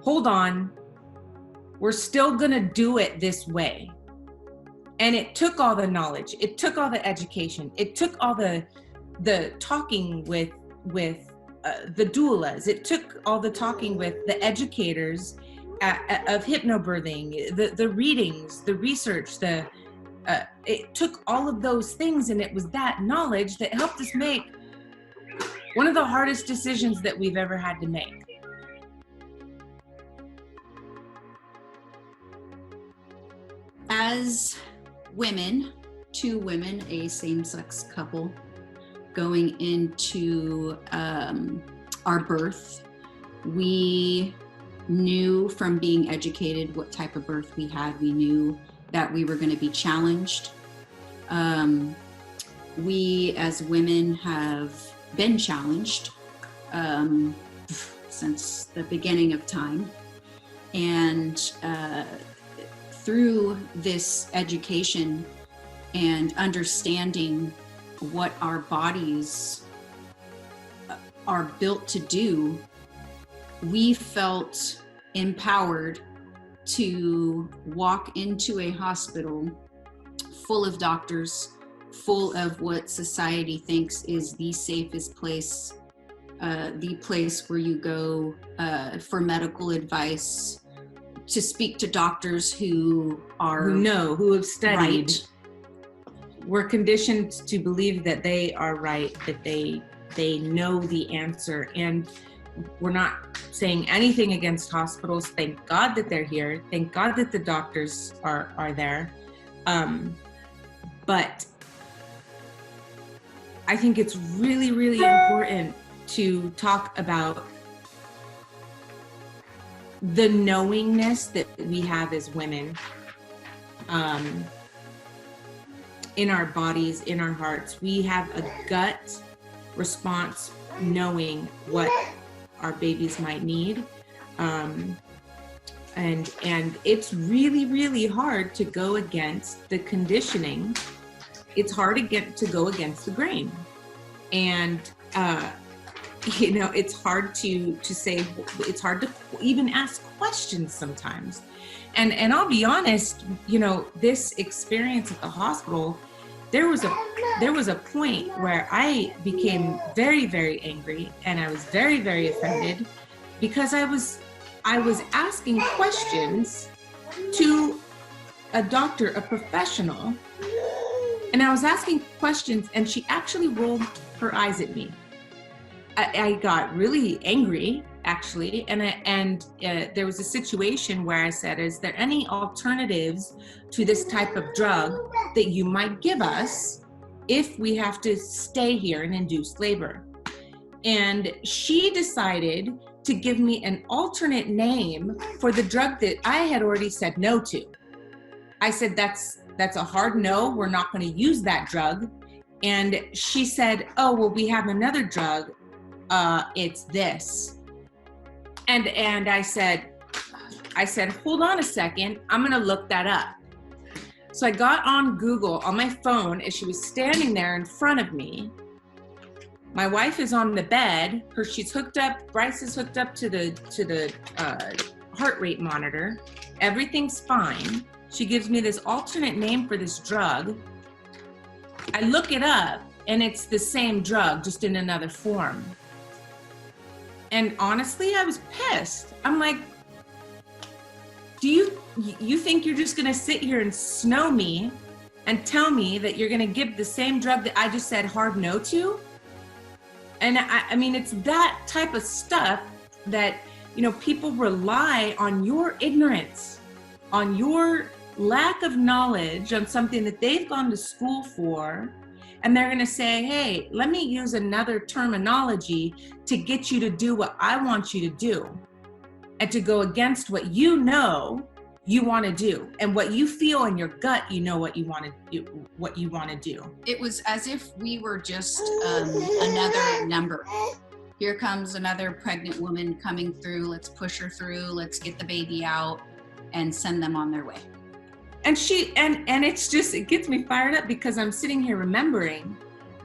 hold on, we're still gonna do it this way. And it took all the knowledge, it took all the education, it took all the talking with the doulas, it took all the talking with the educators of hypnobirthing, the readings, the research, it took all of those things, and it was that knowledge that helped us make one of the hardest decisions that we've ever had to make. As women, two women, a same-sex couple, going into our birth, we knew from being educated what type of birth we had. We knew that we were going to be challenged. We as women have been challenged since the beginning of time. And through this education and understanding what our bodies are built to do, we felt empowered to walk into a hospital full of doctors, full of what society thinks is the safest place, the place where you go for medical advice, to speak to doctors who have studied. Right. We're conditioned to believe that they are right, that they know the answer. And we're not saying anything against hospitals. Thank God that they're here. Thank God that the doctors are there. But I think it's really, really important to talk about the knowingness that we have as women, in our bodies, in our hearts. We have a gut response knowing what our babies might need. And it's really, really hard to go against the conditioning. It's hard to go against the grain. And, it's hard to say, it's hard to even ask questions sometimes. And I'll be honest, this experience at the hospital, there was a point where I became very, very angry, and I was very, very offended, because I was asking questions to a doctor, a professional, and I was asking questions, and she actually rolled her eyes at me. I got really angry, actually, and there was a situation where I said, is there any alternatives to this type of drug that you might give us if we have to stay here and induce labor? And she decided to give me an alternate name for the drug that I had already said no to. I said, that's a hard no, we're not going to use that drug. And she said, oh, well, we have another drug, it's this. And I said, hold on a second, I'm gonna look that up. So I got on Google on my phone as she was standing there in front of me. My wife is on the bed, she's hooked up, Bryce is hooked up to the heart rate monitor. Everything's fine. She gives me this alternate name for this drug. I look it up, and it's the same drug, just in another form. And honestly, I was pissed. I'm like, do you think you're just gonna sit here and snow me and tell me that you're gonna give the same drug that I just said hard no to? And I mean, it's that type of stuff that, people rely on your ignorance, on your lack of knowledge on something that they've gone to school for. And they're going to say, hey, let me use another terminology to get you to do what I want you to do, and to go against what you know you want to do, and what you feel in your gut, what you want to do. It was as if we were just another number. Here comes another pregnant woman coming through. Let's push her through. Let's get the baby out and send them on their way. And it gets me fired up, because I'm sitting here remembering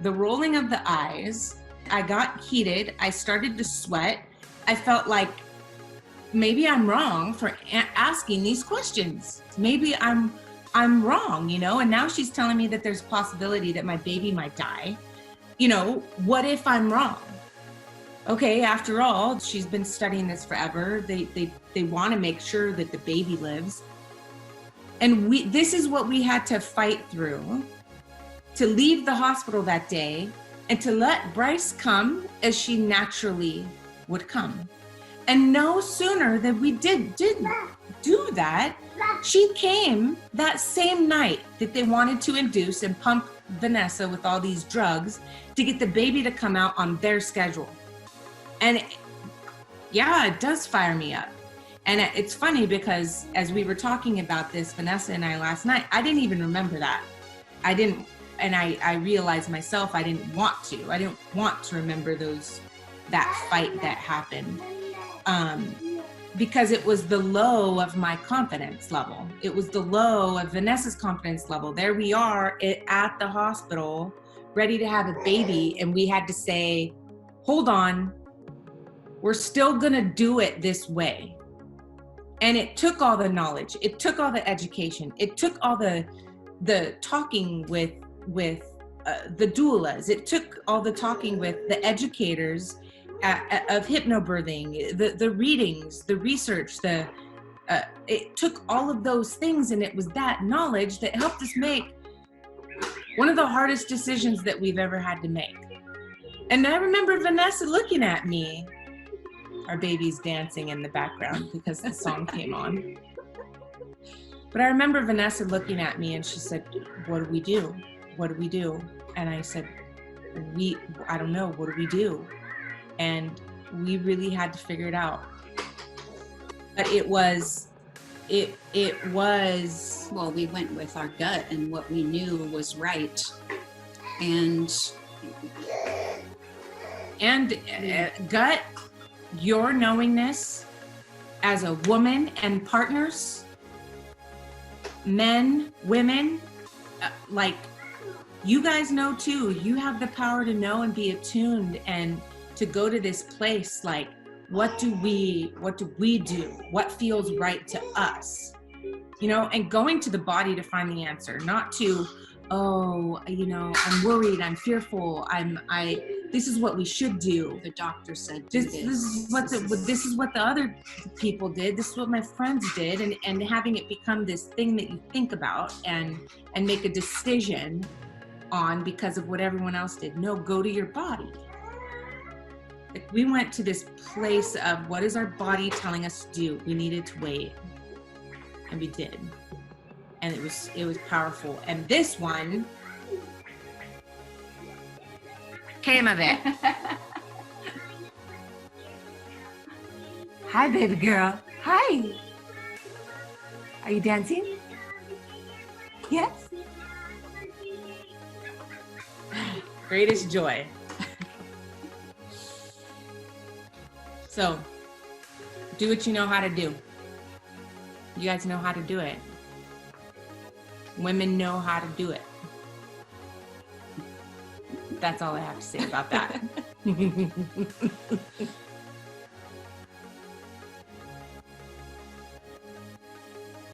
the rolling of the eyes. I got heated. I started to sweat. I felt like maybe I'm wrong for asking these questions. Maybe I'm wrong, you know, and now she's telling me that there's a possibility that my baby might die. You know, what if I'm wrong? Okay, after all, she's been studying this forever. They want to make sure that the baby lives. And this is what we had to fight through, to leave the hospital that day and to let Bryce come as she naturally would come. And no sooner than we did do that, she came that same night that they wanted to induce and pump Vanessa with all these drugs to get the baby to come out on their schedule. And yeah, it does fire me up. And it's funny because as we were talking about this, Vanessa and I last night, I didn't even remember that. I didn't, and I realized myself, I didn't want to. I didn't want to remember that fight that happened. Because it was the low of my confidence level. It was the low of Vanessa's confidence level. There we are at the hospital, ready to have a baby. And we had to say, hold on, we're still gonna do it this way. And it took all the knowledge. It took all the education. It took all the talking with the doulas. It took all the talking with the educators of hypnobirthing, the readings, the research, it took all of those things, and it was that knowledge that helped us make one of the hardest decisions that we've ever had to make. And I remember Vanessa looking at me. Our baby's dancing in the background because the song came on. But I remember Vanessa looking at me and she said, what do we do? What do we do? And I said, I don't know, what do we do? And we really had to figure it out. But it was, well, we went with our gut and what we knew was right. And gut, your knowingness as a woman and partners, men, women, like you guys know too, you have the power to know and be attuned and to go to this place like, what do we do? What feels right to us? You know, and going to the body to find the answer, not to, oh, you know, I'm worried, I'm fearful, this is what we should do. The doctor said this is what the other people did. This is what my friends did, and having it become this thing that you think about and make a decision on because of what everyone else did. No, go to your body. Like we went to this place of what is our body telling us to do? We needed to wait, and we did, and it was powerful. And this one came of it. Hi, baby girl. Hi. Are you dancing? Yes. Greatest joy. So, do what you know how to do. You guys know how to do it. Women know how to do it. That's all I have to say about that.